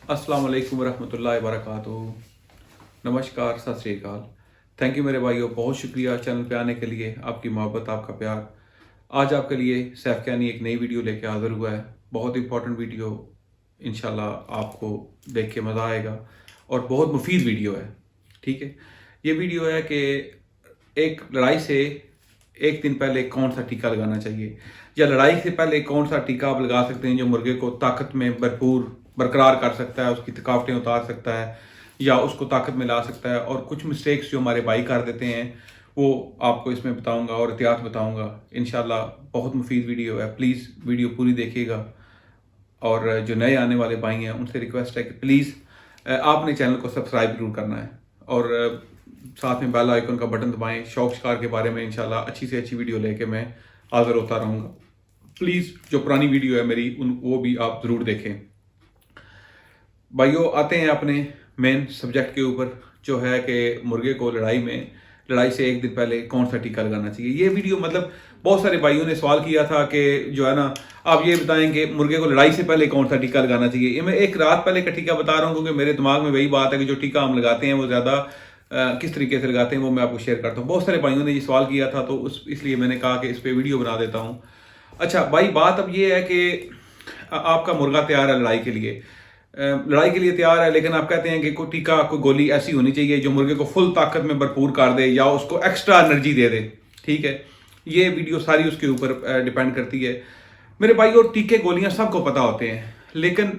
अस्सलाम वालेकुम रहमतुल्लाहि वबरकातुहू। नमस्कार, सत श्री अकाल। थैंक यू मेरे भाइयों, बहुत शुक्रिया चैनल पे आने के लिए, आपकी मोहब्बत, आपका प्यार। आज आपके लिए सैफ कैनी एक नई वीडियो लेके हाज़िर हुआ है। बहुत इंपॉर्टेंट वीडियो, इंशाल्लाह आपको देख के मज़ा आएगा और बहुत मुफीद वीडियो है। ठीक है, ये वीडियो है कि एक लड़ाई से एक दिन पहले कौन सा टीका लगाना चाहिए, या लड़ाई से पहले कौन सा टीका आप लगा सकते हैं जो मुर्गे को ताकत में भरपूर बरकरार कर सकता है, उसकी थकावटें उतार सकता है या उसको ताकत में ला सकता है। और कुछ मिस्टेक्स जो हमारे भाई कर देते हैं वो आपको इसमें बताऊंगा और एहतियात बताऊंगा। इंशाल्लाह बहुत मुफीद वीडियो है, प्लीज़ वीडियो पूरी देखिएगा। और जो नए आने वाले भाई हैं उनसे रिक्वेस्ट है कि प्लीज़ आपने चैनल को सब्सक्राइब जरूर करना है और साथ में बेल आइकन का बटन दबाएं। शौक शिकार के बारे में इंशाल्लाह अच्छी से अच्छी वीडियो लेके मैं हाज़िर होता रहूँगा। प्लीज़ जो पुरानी वीडियो है मेरी वो भी आप ज़रूर देखें। भाइयों, आते हैं अपने मेन सब्जेक्ट के ऊपर, जो है कि मुर्गे को लड़ाई से एक दिन पहले कौन सा टीका लगाना चाहिए। ये वीडियो मतलब बहुत सारे भाइयों ने सवाल किया था कि जो है ना, आप ये बताएं कि मुर्गे को लड़ाई से पहले कौन सा टीका लगाना चाहिए। ये मैं एक रात पहले का टीका बता रहा हूँ क्योंकि मेरे दिमाग में वही बात है कि जो टीका हम लगाते हैं वो ज़्यादा किस तरीके से लगाते हैं वो मैं आपको शेयर करता हूँ। बहुत सारे भाइयों ने ये सवाल किया था तो इसलिए मैंने कहा कि इस पर वीडियो बना देता हूँ। अच्छा भाई, बात अब ये है कि आपका मुर्गा तैयार है लड़ाई के लिए तैयार है, लेकिन आप कहते हैं कि कोई टीका, कोई गोली ऐसी होनी चाहिए जो मुर्गे को फुल ताकत में भरपूर कर दे या उसको एक्स्ट्रा एनर्जी दे दे। ठीक है, ये वीडियो सारी उसके ऊपर डिपेंड करती है मेरे भाई। और टीके गोलियां सबको पता होते हैं, लेकिन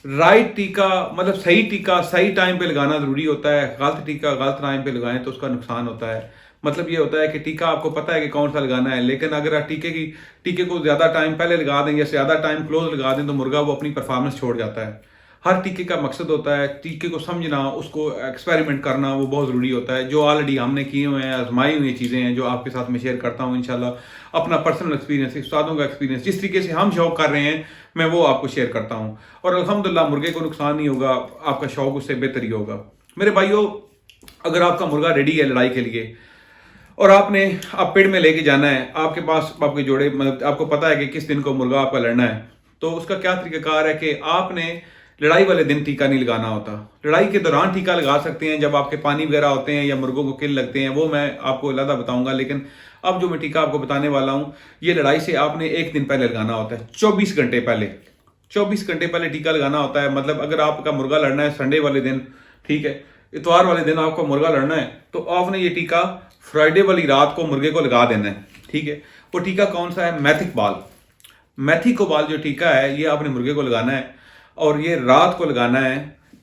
राइट टीका मतलब सही टीका सही टाइम पे लगाना ज़रूरी होता है। गलत टीका गलत टाइम पे लगाएं तो उसका नुकसान होता है। मतलब ये होता है कि टीका आपको पता है कि कौन सा लगाना है, लेकिन अगर आप टीके को ज़्यादा टाइम पहले लगा दें या ज़्यादा टाइम क्लोज लगा दें तो मुर्गा वो अपनी परफॉर्मेंस छोड़ जाता है। हर टीके का मकसद होता है टीके को समझना, उसको एक्सपेरिमेंट करना, वो बहुत ज़रूरी होता है। जो ऑलरेडी हमने किए हुए हैं, आजमाई हुई चीज़ें हैं जो आपके साथ मैं शेयर करता हूँ इंशाल्लाह। अपना पर्सनल एक्सपीरियंस, उस्तादों का एक्सपीरियंस, जिस तरीके से हम शौक कर रहे हैं मैं वो आपको शेयर करता हूँ। और अल्हम्दुलिल्लाह मुर्गे को नुकसान नहीं होगा, आपका शौक उससे बेहतर ही होगा। मेरे भाइयों, अगर आपका मुर्गा रेडी है लड़ाई के लिए और आप पेड़ में लेके जाना है, आपके पास आपके जोड़े मतलब आपको पता है कि किस दिन को मुर्गा आपका लड़ना है, तो उसका क्या तरीकाकार है कि आपने लड़ाई वाले दिन टीका नहीं लगाना होता। लड़ाई के दौरान टीका लगा सकते हैं जब आपके पानी वगैरह होते हैं या मुर्गों को किल लगते हैं, वो मैं आपको अलग बताऊंगा। लेकिन अब जो मैं टीका आपको बताने वाला हूँ ये लड़ाई से आपने एक दिन पहले लगाना होता है, 24 घंटे पहले। 24 घंटे पहले टीका लगाना होता है। मतलब अगर आपका मुर्गा लड़ना है संडे वाले दिन, ठीक है, इतवार वाले दिन आपका मुर्गा लड़ना है, तो आपने ये टीका फ्राइडे वाली रात को मुर्गे को लगा देना है। ठीक है, वो टीका कौन सा है? मैथिकोबाल जो टीका है ये आपने मुर्गे को लगाना है और ये रात को लगाना है,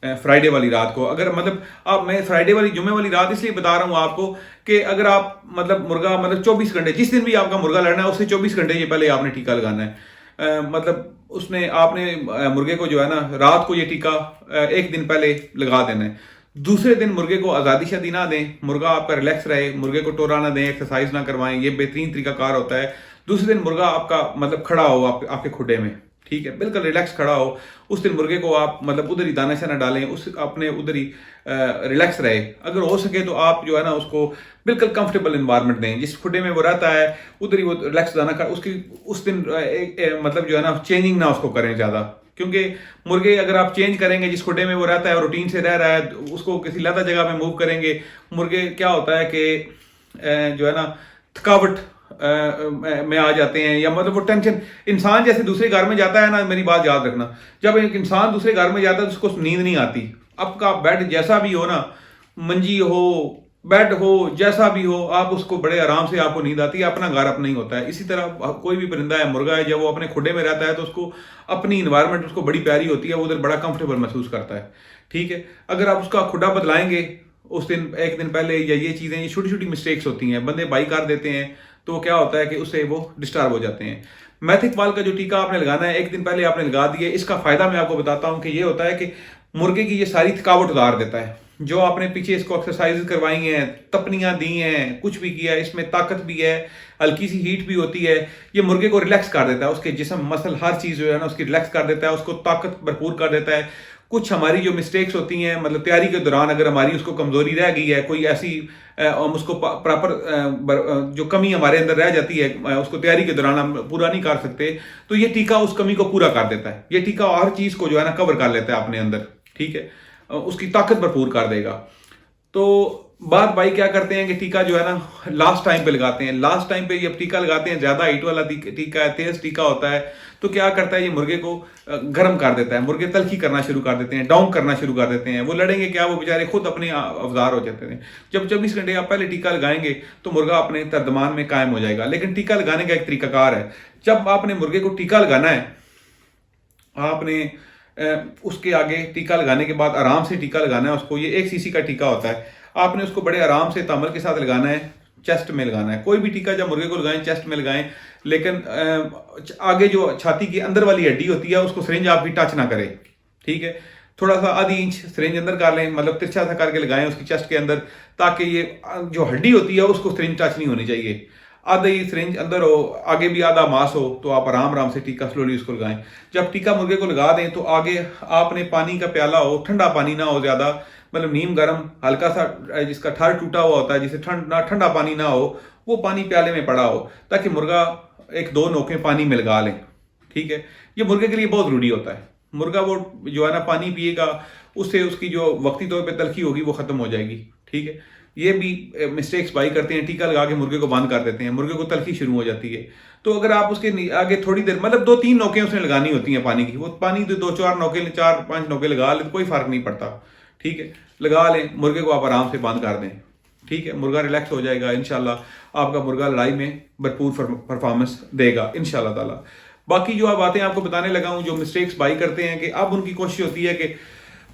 फ्राइडे वाली रात को। अगर मतलब मैं फ्राइडे वाली जुम्मे वाली रात इसलिए बता रहा हूँ आपको कि अगर आप मतलब मुर्गा मतलब 24 घंटे, जिस दिन भी आपका मुर्गा लड़ना है उससे 24 घंटे ये पहले आपने टीका लगाना है। मतलब आपने मुर्गे को जो है ना रात को ये टीका एक दिन पहले लगा देना है। दूसरे दिन मुर्गे को आज़ादी शादी ना दें, मुर्गा आपका रिलैक्स रहे, मुर्गे को टोरा ना दें, एक्सरसाइज ना करवाएं, ये बेहतरीन तरीकाकार होता है। दूसरे दिन मुर्गा आपका मतलब खड़ा हो आपके खुडे में, ठीक है, बिल्कुल रिलैक्स खड़ा हो। उस दिन मुर्गे को आप मतलब उधर ही दाना शाना डालें, अपने उधर ही रिलैक्स रहे। अगर हो सके तो आप जो है ना उसको बिल्कुल कंफर्टेबल इन्वायरमेंट दें, जिस खुडे में वो रहता है उधर ही वो रिलैक्स दाना कर। उसकी उस दिन मतलब जो है ना चेंजिंग ना उसको करें ज़्यादा, क्योंकि मुर्गे अगर आप चेंज करेंगे, जिस खुडे में वो रहता है रूटीन से रह रहा है, उसको किसी लता जगह में मूव करेंगे, मुर्गे क्या होता है कि जो है ना थकावट में आ जाते हैं, या मतलब वो टेंशन। इंसान जैसे दूसरे घर में जाता है ना, मेरी बात याद रखना, जब एक इंसान दूसरे घर में जाता है तो उसको नींद नहीं आती। आपका बेड जैसा भी हो ना, मंजी हो, बेड हो, जैसा भी हो, आप उसको बड़े आराम से आपको नींद आती है। अपना घर अपना ही होता है। इसी तरह कोई भी परिंदा है, मुर्गा है, जब वो अपने खुडे में रहता है तो उसको अपनी इन्वायरमेंट उसको बड़ी प्यारी होती है, वो उधर बड़ा कंफर्टेबल महसूस करता है। ठीक है, अगर आप उसका खुडा बदलाएंगे उस दिन एक दिन पहले, या ये चीज़ें, ये छोटी छोटी मिस्टेक्स होती हैं, बंदे बाई कर देते हैं, तो वो क्या होता है कि उससे वो डिस्टर्ब हो जाते हैं। मैथिकबाल का जो टीका आपने लगाना है एक दिन पहले आपने लगा दिए, इसका फायदा मैं आपको बताता हूँ कि ये होता है कि मुर्गे की ये सारी थकावट उतार देता है। जो आपने पीछे इसको एक्सरसाइज करवाई हैं, तपनियां दी हैं, कुछ भी किया है, इसमें ताकत भी है, हल्की सी हीट भी होती है, ये मुर्गे को रिलैक्स कर देता है, उसके जिस्म मसल हर चीज़ जो है ना उसकी रिलैक्स कर देता है, उसको ताकत भरपूर कर देता है। कुछ हमारी जो मिस्टेक्स होती हैं मतलब तैयारी के दौरान, अगर हमारी उसको कमजोरी रह गई है, कोई ऐसी हम उसको प्रॉपर जो कमी हमारे अंदर रह जाती है, उसको तैयारी के दौरान हम पूरा नहीं कर सकते, तो ये टीका उस कमी को पूरा कर देता है। ये टीका हर चीज़ को जो है ना कवर कर लेता है अपने अंदर। ठीक है, उसकी ताकत भरपूर कर देगा। तो बात भाई क्या करते हैं कि टीका जो है ना लास्ट टाइम पे लगाते हैं। लास्ट टाइम पे जब टीका लगाते हैं, ज्यादा हाइट वाला टीका है, तेज टीका होता है, तो क्या करता है ये मुर्गे को गर्म कर देता है। मुर्गे तलखी करना शुरू कर देते हैं, डाउन करना शुरू कर देते हैं। वो लड़ेंगे क्या, वो बेचारे खुद अपने अवजार हो जाते हैं। जब 24 घंटे आप पहले टीका लगाएंगे तो मुर्गा अपने तर्दमान में कायम हो जाएगा। लेकिन टीका लगाने का एक तरीकाकार है। जब आपने मुर्गे को टीका लगाना है, आपने उसके आगे टीका लगाने के बाद आराम से टीका लगाना है उसको। ये 1 सीसी का टीका होता है, आपने उसको बड़े आराम से तमल के साथ लगाना है, चेस्ट में लगाना है। कोई भी टीका जब मुर्गे को लगाएं चेस्ट में लगाएं, लेकिन आगे जो छाती की अंदर वाली हड्डी होती है उसको सिरिंज आपकी टच ना करे, ठीक है। थोड़ा सा आधी इंच सिरिंज अंदर कर लें, मतलब तिरछा सा करके लगाएं उसकी चेस्ट के अंदर, ताकि ये जो हड्डी होती है उसको सिरिंज टच नहीं होनी चाहिए। आधा ही सिरिंज अंदर हो, आगे भी आधा मांस हो, तो आप आराम आराम से टीका स्लोली उसको लगाएं। जब टीका मुर्गे को लगा दें तो आगे आपने पानी का प्याला हो, ठंडा पानी ना हो ज्यादा, मतलब नीम गर्म हल्का सा जिसका ठार टूटा हुआ होता है, जिसे ठंडा पानी ना हो, वो पानी प्याले में पड़ा हो, ताकि मुर्गा 1-2 नोकें पानी में लगा लें, ठीक है। ये मुर्गे के लिए बहुत जरूरी होता है। मुर्गा वो जो है ना पानी पिएगा, उससे उसकी जो वक्ती तौर पे तलखी होगी वो खत्म हो जाएगी, ठीक है। ये भी मिस्टेक्स भाई करते हैं, टीका लगा के मुर्गे को बंद कर देते हैं, मुर्गे को तलखी शुरू हो जाती है। तो अगर आप उसके आगे थोड़ी देर, मतलब 2-3 नोकें उसने लगानी होती हैं पानी की, वो पानी 2-4 नोके 4-5 नोके लगा ले तो कोई फर्क नहीं पड़ता, ठीक है। लगा लें, मुर्गे को आप आराम से बंद कर दें, ठीक है। मुर्गा रिलैक्स हो जाएगा, इंशाल्लाह आपका मुर्गा लड़ाई में भरपूर परफॉर्मेंस देगा इंशाल्लाह ताला। बाकी जो बातें आपको बताने लगा हूं, जो मिस्टेक्स भाई करते हैं कि अब उनकी कोशिश होती है कि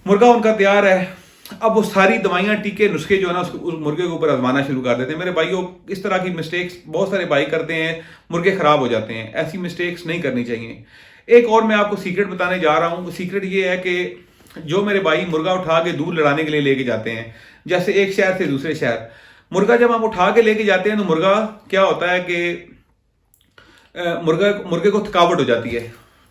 मुर्गा उनका तैयार है, अब वो सारी दवाइयां टीके नुस्खे जो है ना उस मुर्गे के ऊपर आजमाना शुरू कर देते हैं। मेरे भाइयों, इस तरह की मिस्टेक्स बहुत सारे भाई करते हैं, मुर्गे खराब हो जाते हैं। ऐसी मिस्टेक्स नहीं करनी चाहिए। एक और मैं आपको सीक्रेट बताने जा रहा हूं। सीक्रेट ये है कि जो मेरे भाई मुर्गा उठा के दूर लड़ाने के लिए लेके जाते हैं, जैसे एक शहर से दूसरे शहर, मुर्गा जब हम उठा के लेके जाते हैं तो मुर्गा क्या होता है कि मुर्गे को थकावट हो जाती है,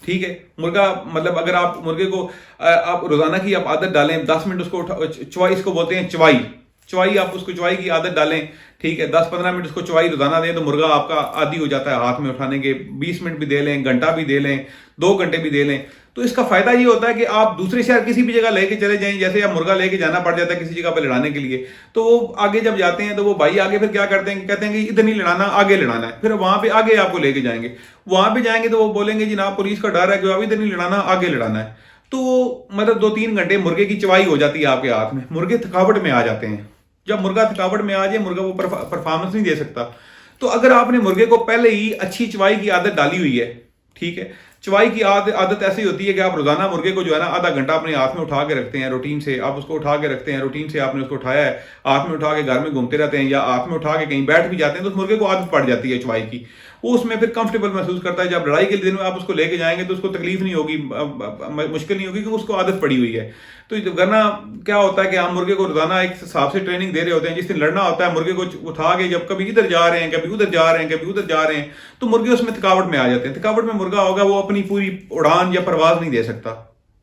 ठीक है। मुर्गा मतलब अगर आप मुर्गे को आप रोजाना की आप आदत डालें, 10 मिनट उसको चवाई, इसको बोलते हैं चवाई, आप उसको चवाई की आदत डालें, ठीक है। 10-15 मिनट उसको चवाई रोजाना दें तो मुर्गा आपका आदी हो जाता है हाथ में उठाने के। 20 मिनट भी दे लें, घंटा भी दे लें, 2 घंटे भी दे लें। तो इसका फायदा ये होता है कि आप दूसरे शहर किसी भी जगह लेके चले जाएं, जैसे आप मुर्गा लेके जाना पड़ जाता है किसी जगह पे लड़ाने के लिए, तो वो आगे जब जाते हैं तो वो भाई आगे फिर क्या करते हैं, कहते हैं कि इधर नहीं लड़ाना, आगे लड़ाना है। फिर वहां पे आगे आपको लेके जाएंगे, वहां पे जाएंगे तो वो बोलेंगे जी ना पुलिस का डर है कि अब इधर नहीं लड़ाना, आगे लड़ाना है। तो मतलब 2-3 घंटे मुर्गे की चवाई हो जाती है आपके हाथ में, मुर्गे थकावट में आ जाते हैं। जब मुर्गा थकावट में आ जाए, मुर्गा वो परफॉर्मेंस नहीं दे सकता। तो अगर आपने मुर्गे को पहले ही अच्छी चवाई की आदत डाली हुई है, ठीक है। चवाई की आदत ऐसी होती है कि आप रोजाना मुर्गे को जो है ना आधा घंटा अपने हाथ में उठा के रखते हैं, रूटीन से आप उसको उठा के रखते हैं, रूटीन से आपने उसको उठाया है, हाथ में उठा के घर में घूमते रहते हैं या हाथ में उठा के कहीं बैठ भी जाते हैं, तो उस मुर्गे को आदत पड़ जाती है चवाई की। वो उसमें फिर कंफर्टेबल महसूस करता है। जब लड़ाई के दिन में आप उसको लेके जाएंगे तो उसको तकलीफ नहीं होगी, मुश्किल नहीं होगी, क्योंकि उसको आदत पड़ी हुई है। तो वरना क्या होता है कि हम मुर्गे को रोजाना एक हिसाब से ट्रेनिंग दे रहे होते हैं, जिस दिन लड़ना होता है मुर्गे को उठा के जब कभी इधर जा रहे हैं, कभी उधर जा रहे हैं, कभी उधर जा रहे हैं, तो मुर्गे उसमें थकावट में आ जाते हैं। थकावट में मुर्गा होगा वो अपनी पूरी उड़ान या परवाज नहीं दे सकता,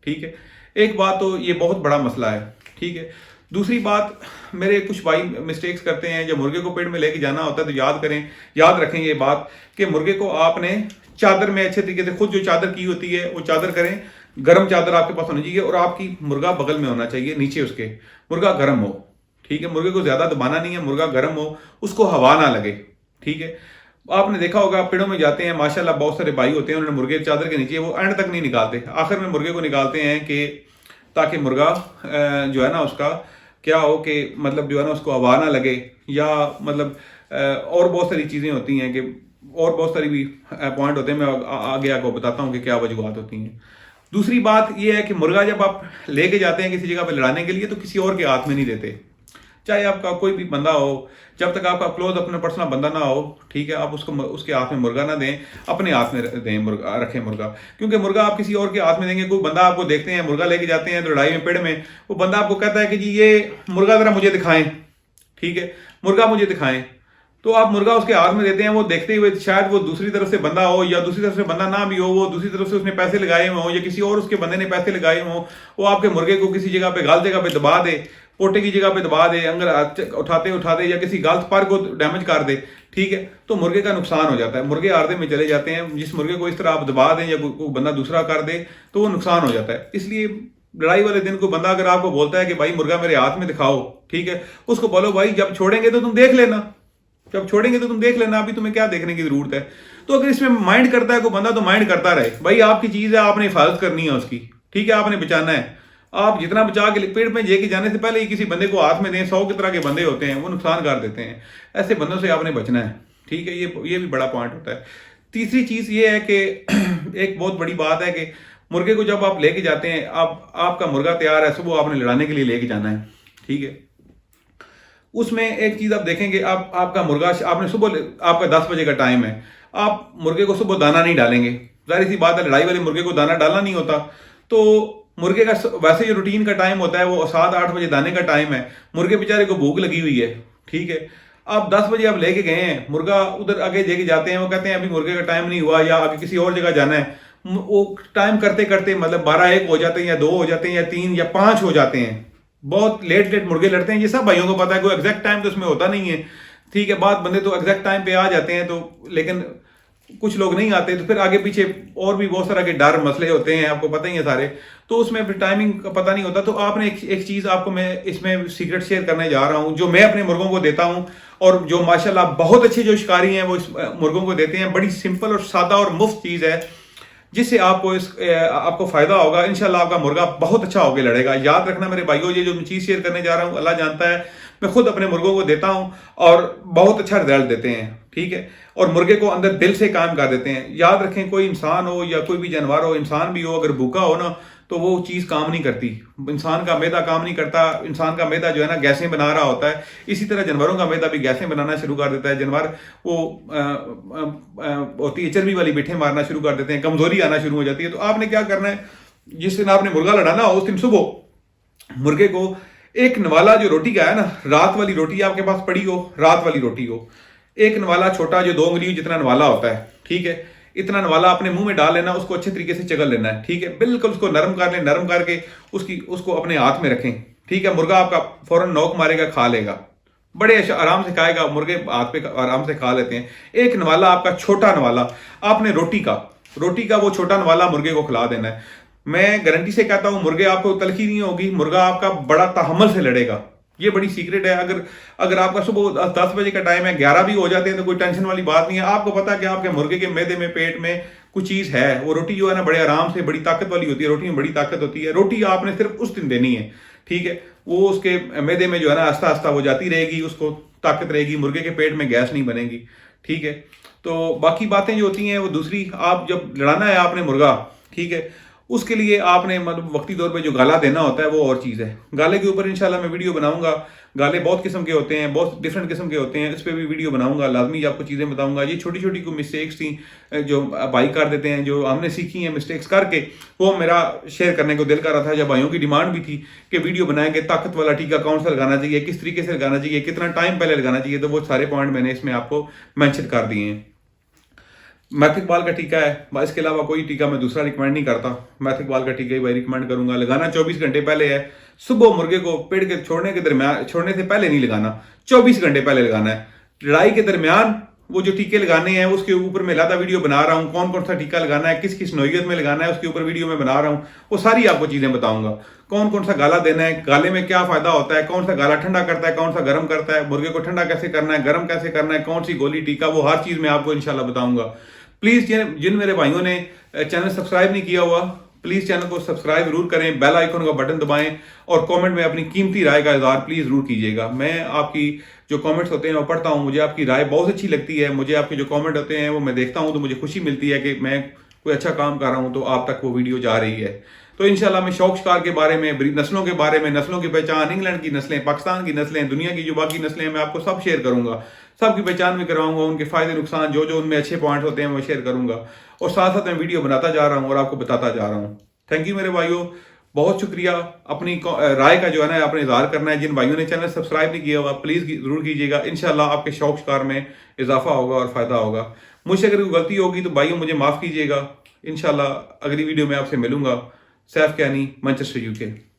ठीक है। एक बात तो ये बहुत बड़ा मसला है, ठीक है। दूसरी बात, मेरे कुछ भाई मिस्टेक्स करते हैं, जब मुर्गे को पेड़ में लेके जाना होता है तो याद रखें ये बात कि मुर्गे को आपने चादर में अच्छे तरीके से, खुद जो चादर की होती है वो चादर करें, गर्म चादर आपके पास होनी चाहिए और आपकी मुर्गा बगल में होना चाहिए, नीचे उसके मुर्गा गर्म हो, ठीक है। मुर्गे को ज्यादा दबाना नहीं है, मुर्गा गर्म हो, उसको हवा ना लगे, ठीक है। आपने देखा होगा पेड़ों में जाते हैं, माशाल्लाह बहुत सारे भाई होते हैं, उन्होंने मुर्गे चादर के नीचे वो एंड तक नहीं निकालते, आखिर में मुर्गे को निकालते हैं कि ताकि मुर्गा जो है ना उसका क्या हो कि मतलब जो है ना उसको हवा ना लगे, या मतलब और बहुत सारी चीज़ें होती हैं कि और बहुत सारी भी पॉइंट होते हैं, मैं आगे आपको बताता हूँ कि क्या वजूहत होती हैं। दूसरी बात यह है कि मुर्गा जब आप लेके जाते हैं किसी जगह पे लड़ाने के लिए तो किसी और के हाथ में नहीं देते, चाहे आपका कोई भी बंदा हो, जब तक आपका क्लोज अपना पर्सनल बंदा ना हो, ठीक है, आप उसको उसके हाथ में मुर्गा ना दें, अपने हाथ में दें मुर्गा, रखें मुर्गा। क्योंकि मुर्गा आप किसी और के हाथ में देंगे, कोई बंदा आपको देखते हैं मुर्गा लेके जाते हैं तो लड़ाई में पेड़ में, वो बंदा आपको कहता है कि जी ये मुर्गा जरा मुझे दिखाएं, ठीक है, मुर्गा मुझे दिखाएं, तो आप मुर्गा उसके हाथ में देते हैं, वो देखते हुए शायद वो दूसरी तरफ से बंदा हो या दूसरी तरफ से बंदा ना भी हो, वो दूसरी तरफ से उसने पैसे लगाए हुए हो या किसी और उसके बंदे ने पैसे लगाए हुए हो, वो आपके मुर्गे को किसी जगह पे गलत जगह पे दबा दे, पोटे की जगह पे दबा दे, अंगर उठाते या किसी गलत पर को डैमेज कर दे, ठीक है, तो मुर्गे का नुकसान हो जाता है, मुर्गे आर्दे में चले जाते हैं। जिस मुर्गे को इस तरह आप दबा दें या कोई बंदा दूसरा कर दे तो वो नुकसान हो जाता है। इसलिए लड़ाई वाले दिन को बंदा अगर आपको बोलता है कि भाई मुर्गा मेरे हाथ में दिखाओ, ठीक है, उसको बोलो भाई जब छोड़ेंगे तो तुम देख लेना, जब छोड़ेंगे तो तुम देख लेना, अभी तुम्हें क्या देखने की जरूरत है। तो अगर इसमें माइंड करता है कोई बंदा तो माइंड करता रहे, भाई आपकी चीज है, आपने हिफाजत करनी है उसकी, ठीक है, आपने बचाना है। आप जितना बचा के पेट में लेके जाने से पहले ही किसी बंदे को हाथ में दें, 100 की तरह के बंदे होते हैं वो नुकसान कर देते हैं, ऐसे बंदों से आपने बचना है, ठीक है। ये भी बड़ा पॉइंट होता है। तीसरी चीज ये है कि एक बहुत बड़ी बात है कि मुर्गे को जब आप लेके जाते हैं, आपका मुर्गा तैयार है, सुबह आपने लड़ाने के लिए लेके जाना है, ठीक है। उसमें एक चीज आप देखेंगे, आपका मुर्गा आपने सुबह, आपका 10 बजे का टाइम है, आप मुर्गे को सुबह दाना नहीं डालेंगे, जाहिर सी बात है लड़ाई वाले मुर्गे को दाना डालना नहीं होता। तो मुर्गे का वैसे जो रूटीन का टाइम होता है वो 7-8 बजे दाने का टाइम है, मुर्गे बेचारे को भूख लगी हुई है, ठीक है। आप 10 बजे आप लेके गए हैं, मुर्गा उधर आगे लेके जाते हैं, वो कहते हैं अभी मुर्गे का टाइम नहीं हुआ या आगे किसी और जगह जाना है, वो टाइम करते करते मतलब 12-1 हो जाते हैं या 2 हो जाते हैं या 3 या 5 हो जाते हैं, बहुत लेट लेट मुर्गे लड़ते हैं। ये सब भाइयों को पता है, कोई एग्जैक्ट टाइम तो उसमें होता नहीं है, ठीक है। बात बंदे तो एग्जैक्ट टाइम पे आ जाते हैं, तो लेकिन कुछ लोग नहीं आते, तो फिर आगे पीछे और भी बहुत सारा के डर मसले होते हैं, आपको पता ही है सारे, तो उसमें फिर टाइमिंग का पता नहीं होता। तो आपने एक चीज आपको मैं इसमें सीक्रेट शेयर करने जा रहा हूं, जो मैं अपने मुर्गों को देता हूं और जो माशाल्लाह बहुत अच्छे जो शिकारी हैं वो इस मुर्गों को देते हैं। बड़ी सिंपल और सादा और मुफ्त चीज है, जिससे आपको फायदा होगा। इंशाल्लाह आपका मुर्गा बहुत अच्छा होकर लड़ेगा। याद रखना मेरे भाइयों, ये जो मैं चीज शेयर करने जा रहा हूं अल्लाह जानता है, मैं खुद अपने मुर्गों को देता हूं और बहुत अच्छा रिजल्ट देते हैं, ठीक है। और मुर्गे को अंदर दिल से काम कर देते हैं। याद रखें, कोई इंसान हो या कोई भी जानवर हो, इंसान भी हो, अगर भूखा हो ना तो वो चीज काम नहीं करती। इंसान का मैदा काम नहीं करता, इंसान का मैदा जो है ना गैसें बना रहा होता है, इसी तरह जानवरों का मैदा भी गैसें बनाना शुरू कर देता है। जानवर वो होती है चर्बी वाली बिठें मारना शुरू कर देते हैं, कमजोरी आना शुरू हो जाती है। तो आपने क्या करना है, जिस दिन आपने मुर्गा लड़ाना हो उस दिन सुबह मुर्गे को एक नवाला जो रोटी का है ना, रात वाली रोटी आपके पास पड़ी हो, रात वाली रोटी हो, एक नवाला छोटा जो 2 उंगली जितना नवाला होता है, ठीक है, इतना नवाला अपने मुंह में डाल लेना, उसको अच्छे तरीके से चगल लेना है, ठीक है, बिल्कुल उसको नरम कर लें, नरम करके उसको अपने हाथ में रखें, ठीक है। मुर्गा आपका फौरन नोक मारेगा, खा लेगा, बड़े आराम से खाएगा, मुर्गे हाथ पे आराम से खा लेते हैं। एक नवाला आपका छोटा नवाला आपने रोटी का वो छोटा नवाला मुर्गे को खिला देना है। मैं गारंटी से कहता हूं मुर्गे आपको तलखी नहीं होगी, मुर्गा आपका बड़ा तहम्मुल से लड़ेगा। ये बड़ी सीक्रेट है। अगर आपका सुबह 10 बजे का टाइम है, 11 भी हो जाते हैं तो कोई टेंशन वाली बात नहीं है। आपको पता है कि आपके मुर्गे के मैदे में, पेट में कुछ चीज है, वो रोटी जो है ना बड़े आराम से, बड़ी ताकत वाली होती है, रोटी में बड़ी ताकत होती है। रोटी आपने सिर्फ उस दिन देनी है, ठीक है, वो उसके मैदे में जो है ना आस्ता आस्ता वो जाती रहेगी, उसको ताकत रहेगी, मुर्गे के पेट में गैस नहीं बनेगी, ठीक है। तो बाकी बातें जो होती हैं वो दूसरी, आप जब लड़ाना है आपने मुर्गा, ठीक है, उसके लिए आपने मतलब वक्ती तौर पे जो गाला देना होता है वो और चीज़ है। गाले के ऊपर इंशाल्लाह मैं वीडियो बनाऊंगा। गाले बहुत किस्म के होते हैं, बहुत डिफरेंट किस्म के होते हैं, इस पर भी वीडियो बनाऊंगा, लाजमी आपको चीज़ें बताऊंगा। ये छोटी छोटी कोई मिस्टेक्स थी जो भाई कर देते हैं, जो हमने सीखी हैं मिस्टेक्स करके, वो मेरा शेयर करने को दिल कर रहा था। जब भाइयों की डिमांड भी थी कि वीडियो बनाएंगे, ताकत वाला टीका कौन सा लगाना चाहिए, किस तरीके से लगाना चाहिए, कितना टाइम पहले लगाना चाहिए, तो वो सारे पॉइंट मैंने इसमें आपको मैंशन कर दिए हैं। मैथिक बाल का टीका है, इसके अलावा कोई टीका मैं दूसरा रिकमेंड नहीं करता। मैथिक बाल का टीका ही भाई रिकमेंड करूंगा। लगाना 24 घंटे पहले है। सुबह मुर्गे को पेड़ के छोड़ने से पहले नहीं लगाना, 24 घंटे पहले लगाना है। लड़ाई के दरमियान वो जो टीके लगाने हैं उसके ऊपर मैं लादा वीडियो बना रहा हूँ, कौन कौन सा टीका लगाना है, किस किस नोयत में लगाना है, उसके ऊपर वीडियो में बना रहा हूँ। वो सारी आपको चीजें बताऊंगा, कौन कौन सा गाला देना है, गाले में क्या फायदा होता है, कौन सा गाला ठंडा करता है, कौन सा गर्म करता है, मुर्गे को ठंडा कैसे करना है, गर्म कैसे करना है, कौन सी गोली टीका, वो हर चीज मैं आपको इंशाल्लाह बताऊंगा। प्लीज जिन मेरे भाइयों ने चैनल सब्सक्राइब नहीं किया हुआ, प्लीज चैनल को सब्सक्राइब जरूर करें, बेल आइकन का बटन दबाएं और कमेंट में अपनी कीमती राय का इजहार प्लीज जरूर कीजिएगा। मैं आपकी जो कमेंट्स होते हैं वो पढ़ता हूं, मुझे आपकी राय बहुत अच्छी लगती है, मुझे आपके जो कमेंट होते हैं वो मैं देखता हूं तो मुझे खुशी मिलती है कि मैं कोई अच्छा काम कर रहा हूं तो आप तक वो वीडियो जा रही है। तो इंशाल्लाह मैं शौक शिकार के बारे में, नस्लों के बारे में, नस्लों की पहचान, इंग्लैंड की नस्लें, पाकिस्तान की नस्लें, दुनिया की जो बाकी नस्लें हैं, मैं आपको सब शेयर करूंगा, सबकी पहचान भी करवाऊंगा, उनके फायदे नुकसान जो उनमें अच्छे पॉइंट होते हैं वो शेयर करूंगा, और साथ साथ मैं वीडियो बनाता जा रहा हूँ और आपको बताता जा रहा हूँ। थैंक यू मेरे भाइयों, बहुत शुक्रिया। अपनी राय का जो है ना आपने इजहार करना है। जिन भाइयों ने चैनल सब्सक्राइब नहीं किया हुआ प्लीज जरूर कीजिएगा, इंशाल्लाह आपके शौक शिकार में इजाफा होगा और फायदा होगा। मुझसे अगर कोई गलती होगी तो भाइयों मुझे माफ कीजिएगा। इंशाल्लाह अगली वीडियो में आपसे मिलूंगा। सैफ कैनी, मैनचेस्टर यूके।